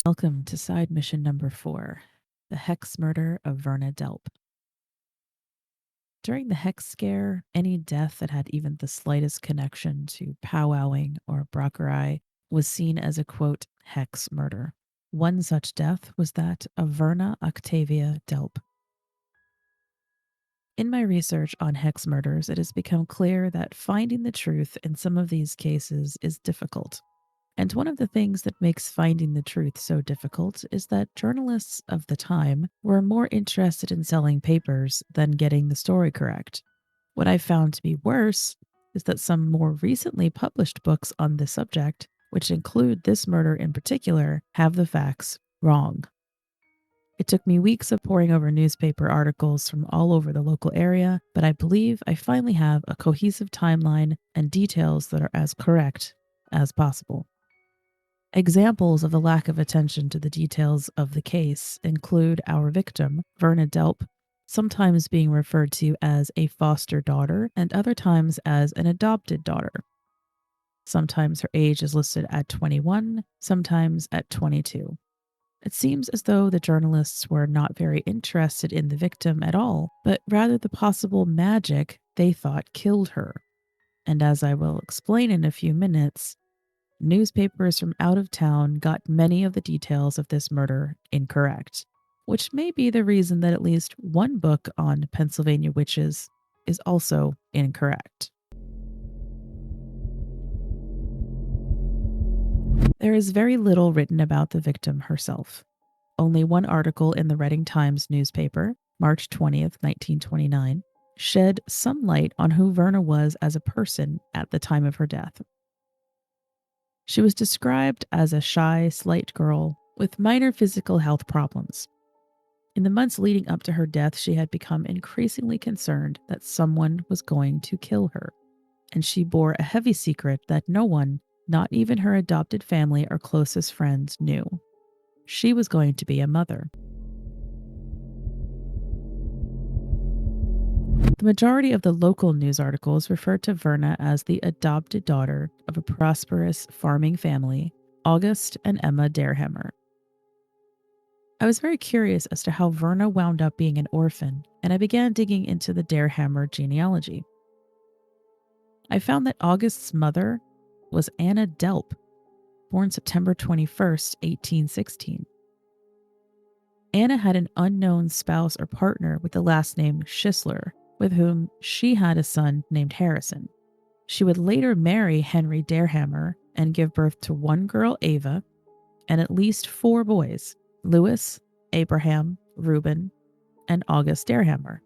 Welcome to side mission number 4, the Hex murder of Verna Delp. During the Hex Scare, any death that had even the slightest connection to pow-wowing or brockery was seen as a quote, hex murder. One such death was that of Verna Octavia Delp. In my research on hex murders, it has become clear that finding the truth in some of these cases is difficult. And one of the things that makes finding the truth so difficult is that journalists of the time were more interested in selling papers than getting the story correct. What I found to be worse is that some more recently published books on this subject, which include this murder in particular, have the facts wrong. It took me weeks of poring over newspaper articles from all over the local area, but I believe I finally have a cohesive timeline and details that are as correct as possible. Examples of the lack of attention to the details of the case include our victim, Verna Delp, sometimes being referred to as a foster daughter and other times as an adopted daughter. Sometimes her age is listed at 21, sometimes at 22. It seems as though the journalists were not very interested in the victim at all, but rather the possible magic they thought killed her. And as I will explain in a few minutes, newspapers from out of town got many of the details of this murder incorrect, which may be the reason that at least one book on Pennsylvania witches is also incorrect. There is very little written about the victim herself. Only one article in the Reading Times newspaper, March 20th, 1929, shed some light on who Verna was as a person at the time of her death. She was described as a shy, slight girl with minor physical health problems. In the months leading up to her death, she had become increasingly concerned that someone was going to kill her, and she bore a heavy secret that no one, not even her adopted family or closest friends, knew. She was going to be a mother. The majority of the local news articles referred to Verna as the adopted daughter of a prosperous farming family, August and Emma Derhammer. I was very curious as to how Verna wound up being an orphan, and I began digging into the Derhammer genealogy. I found that August's mother was Anna Delp, born September 21st, 1816. Anna had an unknown spouse or partner with the last name Schisler, with whom she had a son named Harrison. She would later marry Henry Derhammer and give birth to one girl, Ava, and at least 4 boys, Louis, Abraham, Reuben, and August Derhammer.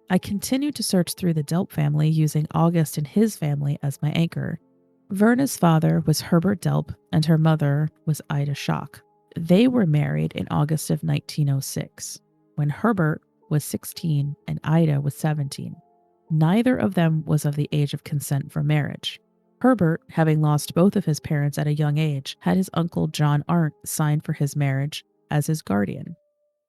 I continued to search through the Delp family using August and his family as my anchor. Verna's father was Herbert Delp and her mother was Ida Schock. They were married in August of 1906, when Herbert was 16 and Ida was 17. Neither of them was of the age of consent for marriage. Herbert, having lost both of his parents at a young age, had his uncle John Arndt sign for his marriage as his guardian.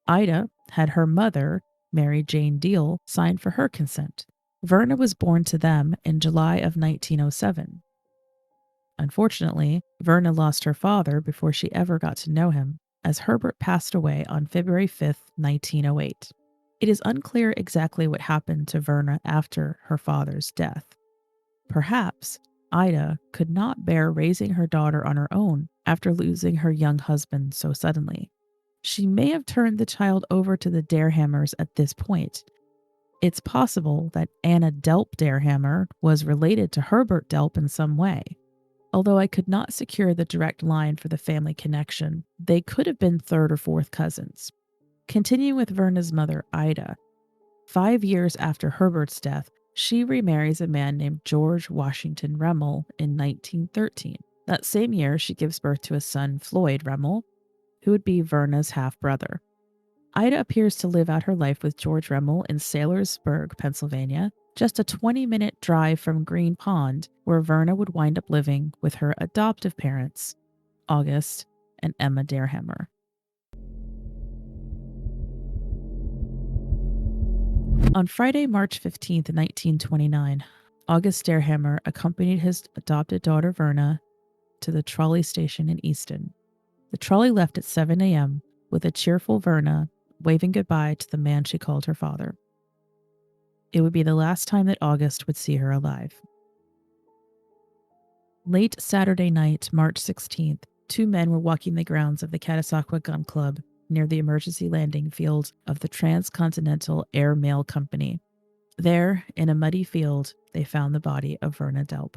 Ida had her mother, Mary Jane Deal, sign for her consent. Verna was born to them in July of 1907. Unfortunately, Verna lost her father before she ever got to know him, as Herbert passed away on February 5, 1908. It is unclear exactly what happened to Verna after her father's death. Perhaps Ida could not bear raising her daughter on her own after losing her young husband so suddenly. She may have turned the child over to the Derhammers at this point. It's possible that Anna Delp Derhammer was related to Herbert Delp in some way. Although I could not secure the direct line for the family connection, they could have been 3rd or 4th cousins. Continuing with Verna's mother, Ida, 5 years after Herbert's death, she remarries a man named George Washington Remmel in 1913. That same year, she gives birth to a son, Floyd Remmel, who would be Verna's half-brother. Ida appears to live out her life with George Remmel in Saylorsburg, Pennsylvania, just a 20-minute drive from Green Pond, where Verna would wind up living with her adoptive parents, August and Emma Derhammer. On Friday, March 15th, 1929, August Derhammer accompanied his adopted daughter Verna to the trolley station in Easton. The trolley left at 7 a.m. with a cheerful Verna waving goodbye to the man she called her father. It would be the last time that August would see her alive. Late Saturday night, March 16th, two men were walking the grounds of the Catasauqua Gun Club near the emergency landing field of the Transcontinental Air Mail Company. There, in a muddy field, they found the body of Verna Delp.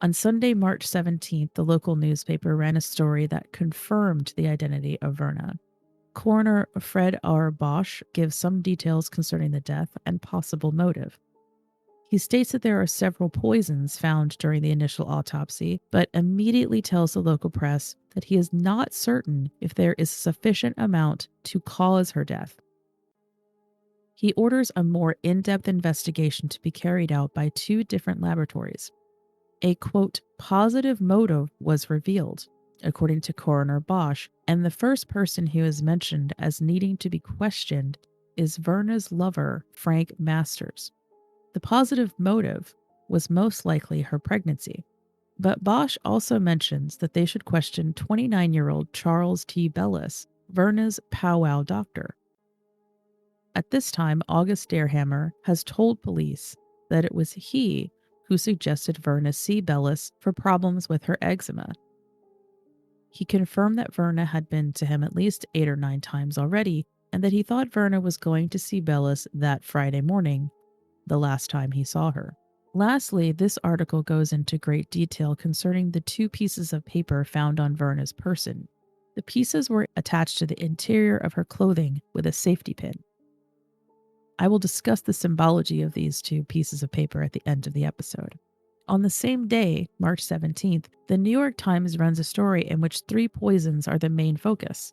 On Sunday, March 17th, the local newspaper ran a story that confirmed the identity of Verna. Coroner Fred R. Bosch gives some details concerning the death and possible motive. He states that there are several poisons found during the initial autopsy, but immediately tells the local press that he is not certain if there is sufficient amount to cause her death. He orders a more in-depth investigation to be carried out by two different laboratories. A, quote, positive motive was revealed, according to Coroner Bosch, and the first person who is mentioned as needing to be questioned is Verna's lover, Frank Masters. The positive motive was most likely her pregnancy. But Bosch also mentions that they should question 29-year-old Charles T. Bellis, Verna's Pow-wow doctor. At this time, August Darehammer has told police that it was he who suggested Verna see Bellis for problems with her eczema. He confirmed that Verna had been to him at least 8 or 9 times already, and that he thought Verna was going to see Bellis that Friday morning, the last time he saw her. Lastly, this article goes into great detail concerning the 2 pieces of paper found on Verna's person. The pieces were attached to the interior of her clothing with a safety pin. I will discuss the symbology of these 2 pieces of paper at the end of the episode. On the same day, March 17th, the New York Times runs a story in which 3 poisons are the main focus.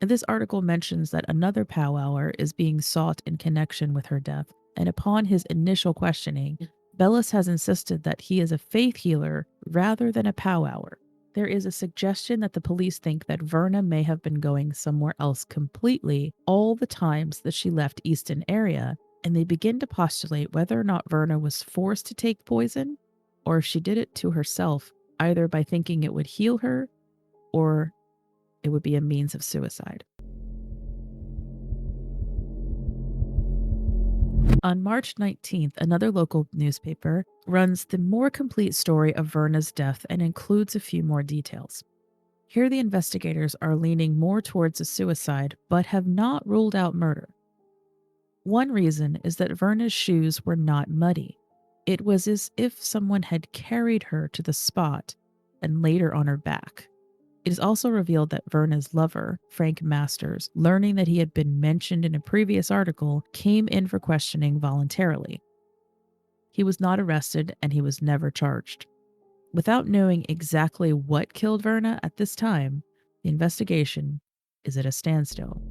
And this article mentions that another pow-wower is being sought in connection with her death, and upon his initial questioning, Bellis has insisted that he is a faith healer rather than a pow-wower. There is a suggestion that the police think that Verna may have been going somewhere else completely all the times that she left Easton area, and they begin to postulate whether or not Verna was forced to take poison, or if she did it to herself, either by thinking it would heal her, or it would be a means of suicide. On March 19th, another local newspaper runs the more complete story of Verna's death and includes a few more details. Here the investigators are leaning more towards a suicide, but have not ruled out murder. One reason is that Verna's shoes were not muddy. It was as if someone had carried her to the spot and laid her on her back. It is also revealed that Verna's lover, Frank Masters, learning that he had been mentioned in a previous article, came in for questioning voluntarily. He was not arrested and he was never charged. Without knowing exactly what killed Verna at this time, the investigation is at a standstill.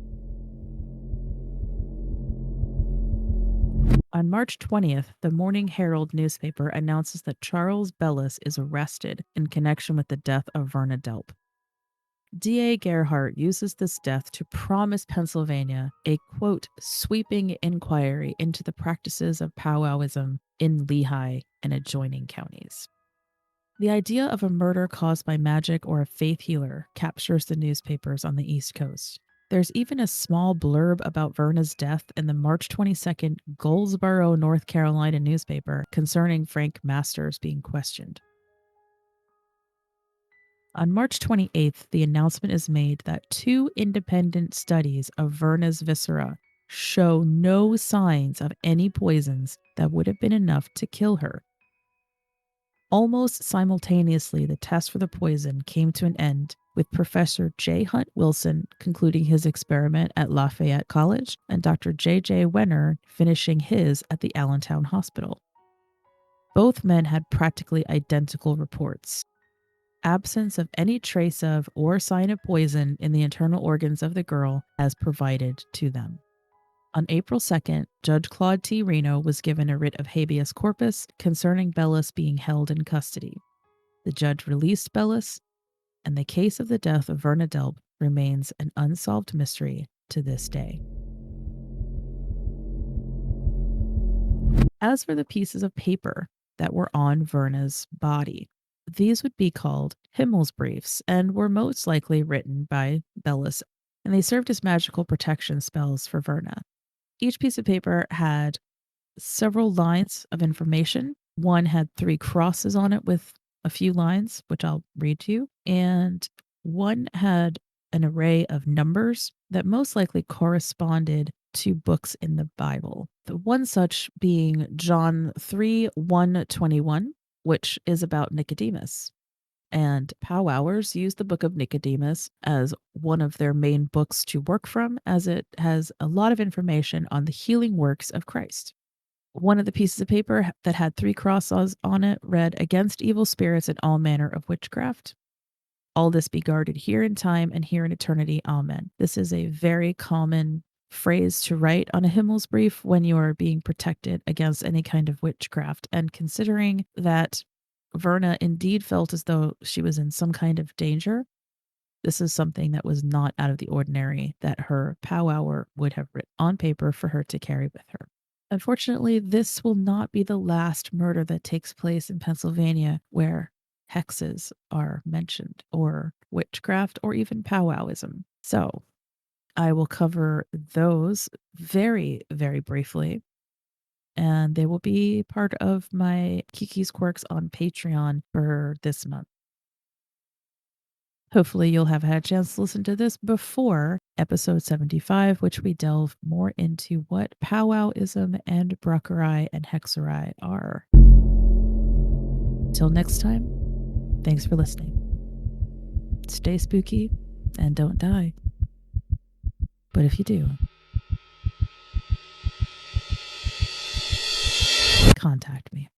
On March 20th, the Morning Herald newspaper announces that Charles Bellis is arrested in connection with the death of Verna Delp. D.A. Gerhardt uses this death to promise Pennsylvania a, quote, sweeping inquiry into the practices of powwowism in Lehigh and adjoining counties. The idea of a murder caused by magic or a faith healer captures the newspapers on the East Coast. There's even a small blurb about Verna's death in the March 22nd Goldsboro, North Carolina newspaper concerning Frank Masters being questioned. On March 28th, the announcement is made that 2 independent studies of Verna's viscera show no signs of any poisons that would have been enough to kill her. Almost simultaneously, the test for the poison came to an end, with Professor J. Hunt Wilson concluding his experiment at Lafayette College and Dr. J.J. Wenner finishing his at the Allentown Hospital. Both men had practically identical reports. Absence of any trace of or sign of poison in the internal organs of the girl as provided to them. On April 2nd, Judge Claude T. Reno was given a writ of habeas corpus concerning Bellis being held in custody. The judge released Bellis, and the case of the death of Verna Delp remains an unsolved mystery to this day. As for the pieces of paper that were on Verna's body, These would be called Himmelsbriefs and were most likely written by Bellis, and they served as magical protection spells for Verna. Each piece of paper had several lines of information. One had 3 crosses on it with a few lines, which I'll read to you, and one had an array of numbers that most likely corresponded to books in the Bible. The one such being John 3:1-21, which is about Nicodemus. And Pow-wowers use the Book of Nicodemus as one of their main books to work from, as it has a lot of information on the healing works of Christ. One of the pieces of paper that had 3 crosses on it read, "Against evil spirits and all manner of witchcraft. All this be guarded here in time and here in eternity. Amen." This is a very common phrase to write on a Himmelsbrief when you are being protected against any kind of witchcraft. And considering that Verna indeed felt as though she was in some kind of danger, this is something that was not out of the ordinary that her powwower would have written on paper for her to carry with her. Unfortunately, this will not be the last murder that takes place in Pennsylvania where hexes are mentioned, or witchcraft, or even powwowism. So I will cover those very, very briefly, and they will be part of my Kiki's Quirks on Patreon for this month. Hopefully, you'll have had a chance to listen to this before episode 75, which we delve more into what powwowism and bruckerai and hexerai are. Till next time, thanks for listening. Stay spooky and don't die. But if you do, contact me.